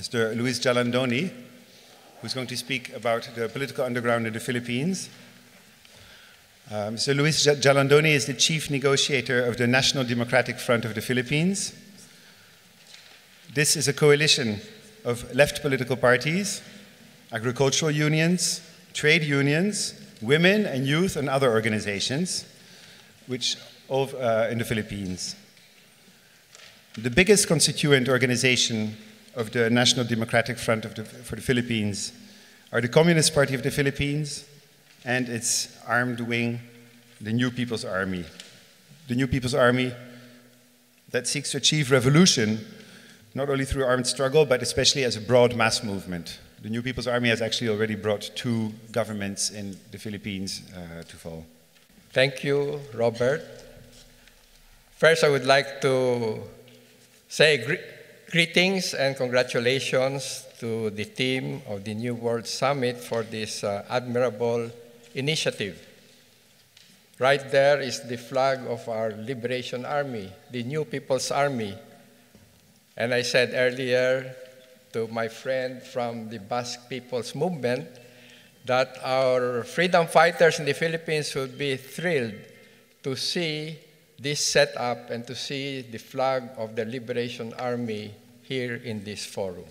Mr. Luis Jalandoni, who's going to speak about the political underground in the Philippines. Mr. Luis Jalandoni is the chief negotiator of the National Democratic Front of the Philippines. This is a coalition of left political parties, agricultural unions, trade unions, women and youth and other organizations, which all in the Philippines. The biggest constituent organization of the National Democratic Front for the Philippines are the Communist Party of the Philippines and its armed wing, the New People's Army. The New People's Army that seeks to achieve revolution not only through armed struggle, but especially as a broad mass movement. The New People's Army has actually already brought 2 governments in the Philippines to fall. Thank you, Robert. First, I would like to say greetings and congratulations to the team of the New World Summit for this admirable initiative. Right there is the flag of our Liberation Army, the New People's Army. And I said earlier to my friend from the Basque People's Movement that our freedom fighters in the Philippines would be thrilled to see this setup and to see the flag of the Liberation Army here in this forum.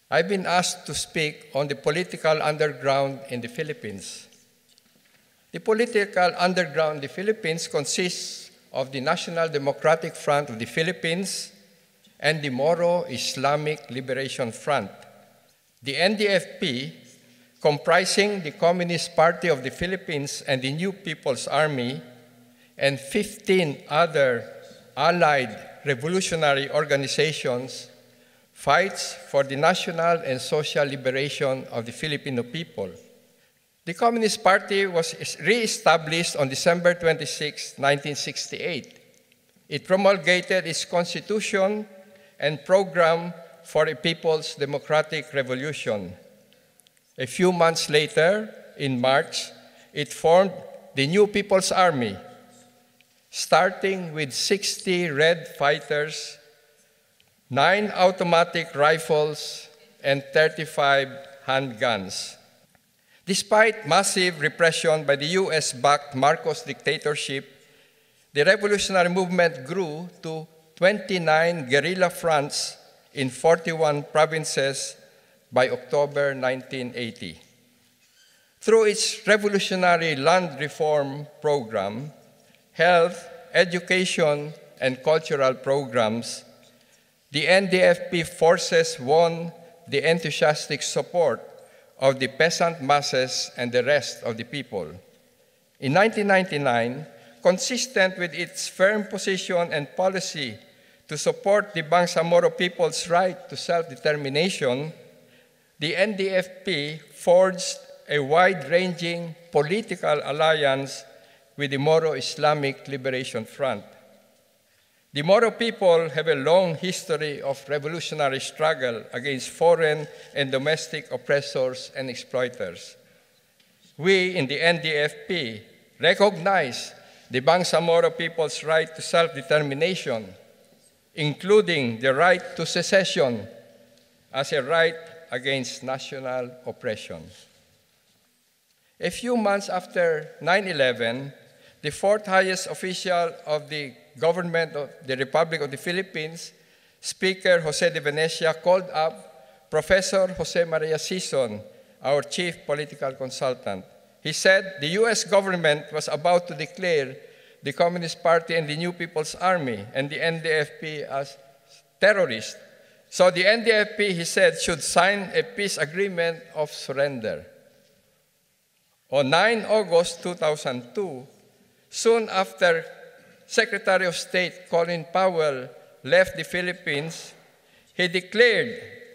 I've been asked to speak on the political underground in the Philippines. The political underground in the Philippines consists of the National Democratic Front of the Philippines and the Moro Islamic Liberation Front. The NDFP, comprising the Communist Party of the Philippines and the New People's Army, and 15 other allied revolutionary organizations, fights for the national and social liberation of the Filipino people. The Communist Party was re-established on December 26, 1968. It promulgated its constitution and program for a people's democratic revolution. A few months later, in March, it formed the New People's Army, starting with 60 Red fighters, 9 automatic rifles, and 35 handguns. Despite massive repression by the US-backed Marcos dictatorship, the revolutionary movement grew to 29 guerrilla fronts in 41 provinces by October 1980. Through its revolutionary land reform program, health, education, and cultural programs, the NDFP forces won the enthusiastic support of the peasant masses and the rest of the people. In 1999, consistent with its firm position and policy to support the Bangsamoro people's right to self-determination, the NDFP forged a wide-ranging political alliance with the Moro Islamic Liberation Front. The Moro people have a long history of revolutionary struggle against foreign and domestic oppressors and exploiters. We in the NDFP recognize the Bangsamoro people's right to self-determination, including the right to secession as a right against national oppression. A few months after 9/11, the 4th highest official of the government of the Republic of the Philippines, Speaker Jose de Venecia, called up Professor Jose Maria Sison, our chief political consultant. He said the US government was about to declare the Communist Party and the New People's Army and the NDFP as terrorists. So the NDFP, he said, should sign a peace agreement of surrender. On 9 August 2002, soon after Secretary of State Colin Powell left the Philippines,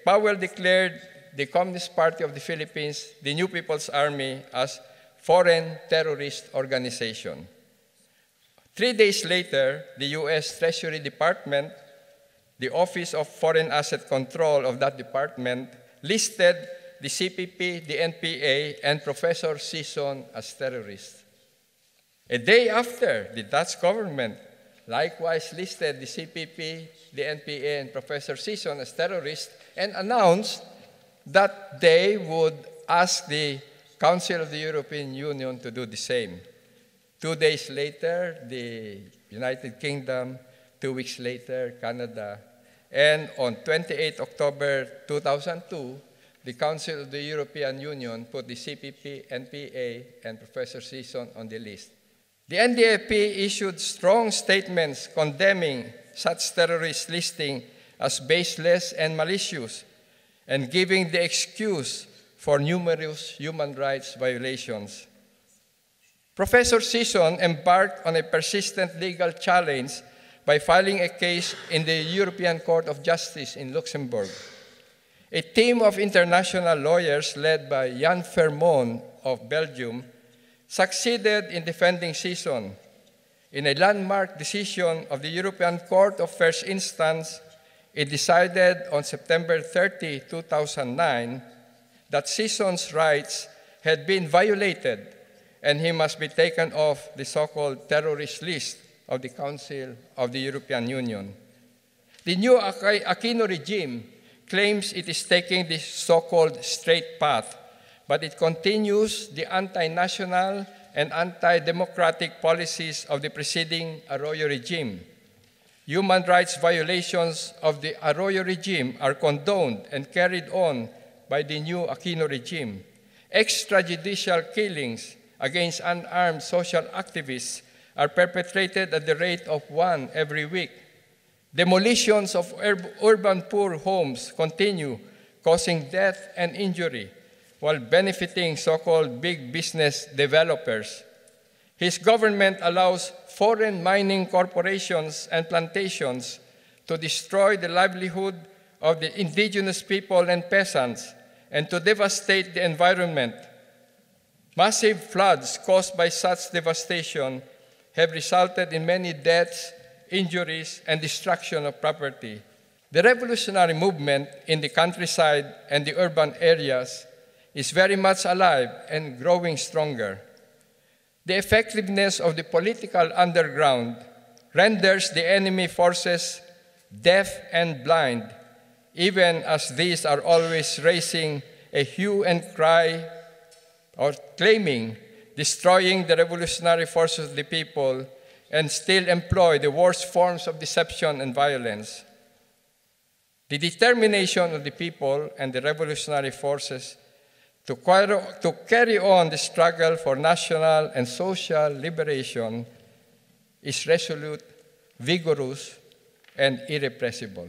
Powell declared the Communist Party of the Philippines, the New People's Army, as foreign terrorist organization. 3 days later, the US Treasury Department, the Office of Foreign Asset Control of that department, listed the CPP, the NPA, and Professor Sison as terrorists. A day after, the Dutch government likewise listed the CPP, the NPA, and Professor Sison as terrorists and announced that they would ask the Council of the European Union to do the same. 2 days later, the United Kingdom, 2 weeks later, Canada, and on 28 October 2002, the Council of the European Union put the CPP, NPA, and Professor Sison on the list. The NDFP issued strong statements condemning such terrorist listing as baseless and malicious, and giving the excuse for numerous human rights violations. Professor Sison embarked on a persistent legal challenge by filing a case in the European Court of Justice in Luxembourg. A team of international lawyers led by Jan Vermeulen of Belgium succeeded in defending Sison. In a landmark decision of the European Court of First Instance, it decided on September 30, 2009, that Sison's rights had been violated and he must be taken off the so-called terrorist list of the Council of the European Union. The new Aquino regime claims it is taking the so-called straight path, but it continues the anti-national and anti-democratic policies of the preceding Arroyo regime. Human rights violations of the Arroyo regime are condoned and carried on by the new Aquino regime. Extrajudicial killings against unarmed social activists are perpetrated at the rate of 1 every week. Demolitions of urban poor homes continue, causing death and injury, while benefiting so-called big business developers. His government allows foreign mining corporations and plantations to destroy the livelihood of the indigenous people and peasants and to devastate the environment. Massive floods caused by such devastation have resulted in many deaths, injuries, and destruction of property. The revolutionary movement in the countryside and the urban areas is very much alive and growing stronger. The effectiveness of the political underground renders the enemy forces deaf and blind, even as these are always raising a hue and cry or claiming, destroying the revolutionary forces of the people, and still employ the worst forms of deception and violence. The determination of the people and the revolutionary forces to carry on the struggle for national and social liberation is resolute, vigorous, and irrepressible.